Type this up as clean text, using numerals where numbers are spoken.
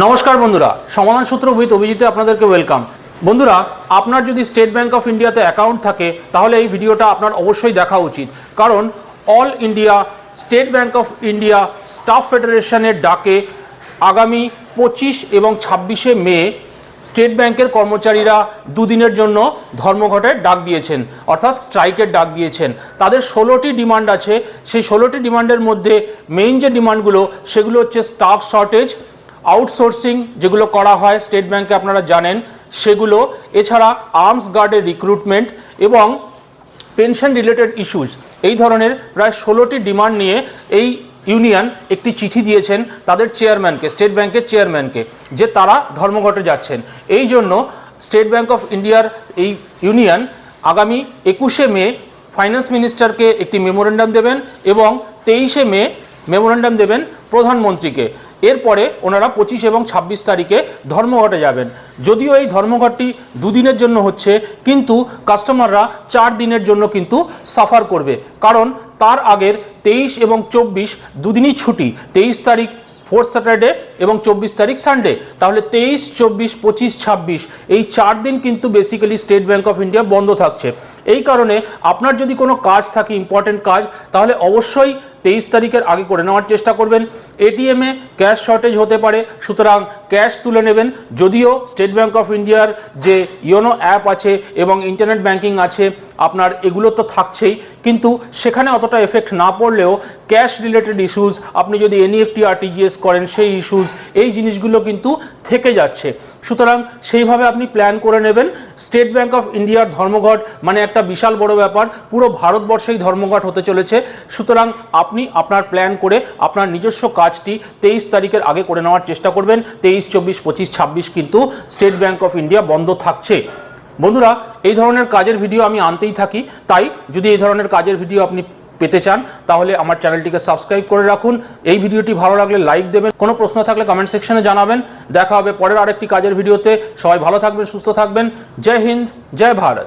নমস্কার বন্ধুরা, সমাধান সূত্র উইথ অভিজিতে আপনাদেরকে ওয়েলকাম। বন্ধুরা, আপনার যদি স্টেট ব্যাংক অফ ইন্ডিয়াতে অ্যাকাউন্ট থাকে তাহলে এই ভিডিওটা আপনার অবশ্যই দেখা উচিত, কারণ all India state bank of India staff ফেডারেশনের ডাকে আগামী 25 এবং 26শে মে স্টেট ব্যাংকের কর্মচারীরা দুদিনের জন্য ধর্মঘটের ডাক দিয়েছেন, অর্থাৎ স্ট্রাইকের ডাক দিয়েছেন। তাদের 16টি ডিমান্ড আছে। সেই 16টি ডিমান্ডের মধ্যে মেইন যে ডিমান্ডগুলো সেগুলো হচ্ছে স্টাফ শর্টেজ, আউটসোর্সিং যেগুলো করা হয় স্টেট ব্যাংকে আপনারা জানেন সেগুলো, এছাড়া আর্মস গার্ডের রিক্রুটমেন্ট এবং পেনশন রিলেটেড ইস্যুস। এই ধরনের প্রায় 16টি ডিমান্ড নিয়ে এই ইউনিয়ন একটি চিঠি দিয়েছেন তাদের চেয়ারম্যানকে, স্টেট ব্যাংকের চেয়ারম্যানকে, যে তারা ধর্মঘটে যাচ্ছেন। এই জন্য স্টেট ব্যাংক অফ ইন্ডিয়ার এই ইউনিয়ন আগামী 21শে মে ফাইন্যান্স মিনিস্টারকে একটি মেমোরেন্ডাম দেবেন এবং 23শে মে মেমোরেন্ডাম দেবেন প্রধানমন্ত্রীকে। এরপরে ওনারা 25 এবং 26 তারিখে ধর্মঘটে যাবেন। যদিও এই ধর্মঘটটি দুদিনের জন্য হচ্ছে, কিন্তু কাস্টমাররা 4 দিনের জন্য কিন্তু সাফার করবে, কারণ তার আগের 23 এবং 24 দুদিনই ছুটি। 23 তারিখ ফোর্থ স্যাটারডে এবং 24 তারিখ সানডে। তাহলে 23, 24, 25, 26 এই 4 দিন কিন্তু basically state bank of India বন্ধ থাকছে। এই কারণে আপনার যদি কোনো কাজ থাকে, ইম্পর্টেন্ট কাজ, তাহলে অবশ্যই 23 তারিখের আগে করে নেওয়ার চেষ্টা করবেন। এটিএমে ক্যাশ শর্টেজ হতে পারে, সুতরাং ক্যাশ তুলে নেবেন। যদিও স্টেট ব্যাংক অফ ইন্ডিয়ার যে ইয়োনো অ্যাপ আছে এবং ইন্টারনেট ব্যাংকিং আছে আপনার, এগুলো তো থাকছেই, কিন্তু সেখানে অতটা এফেক্ট না পড়লেও ক্যাশ রিলেটেড ইস্যুস, আপনি যদি এনইএফটি আরটিজিএস করেন সেই ইস্যুস, এই জিনিসগুলো কিন্তু থেকে যাচ্ছে। সুতরাং সেইভাবে আপনি প্ল্যান করে নেবেন। স্টেট ব্যাংক অফ ইন্ডিয়ার ধর্মঘট মানে একটা বিশাল বড় ব্যাপার, পুরো ভারতবর্ষেই ধর্মঘট হতে চলেছে। সুতরাং আপনি আপনার প্ল্যান করে আপনার নিজস্ব কাজটি 23 তারিখের আগে করে নেওয়ার চেষ্টা করবেন। 23, 24, 25, 26 কিন্তু স্টেট ব্যাংক অফ ইন্ডিয়া বন্ধ থাকছে। বন্ধুরা, এই ধরনের কাজের ভিডিও আমি আনতেই থাকি, তাই যদি এই ধরনের কাজের ভিডিও আপনি পেতে চান তাহলে আমার চ্যানেলটিকে সাবস্ক্রাইব করে রাখুন। এই ভিডিওটি ভালো লাগলে লাইক দেবেন, কোনো প্রশ্ন থাকলে কমেন্ট সেকশনে জানাবেন। দেখা হবে পরের আরেকটি কাজের ভিডিওতে। সবাই ভালো থাকবেন, সুস্থ থাকবেন। জয় হিন্দ, জয় ভারত।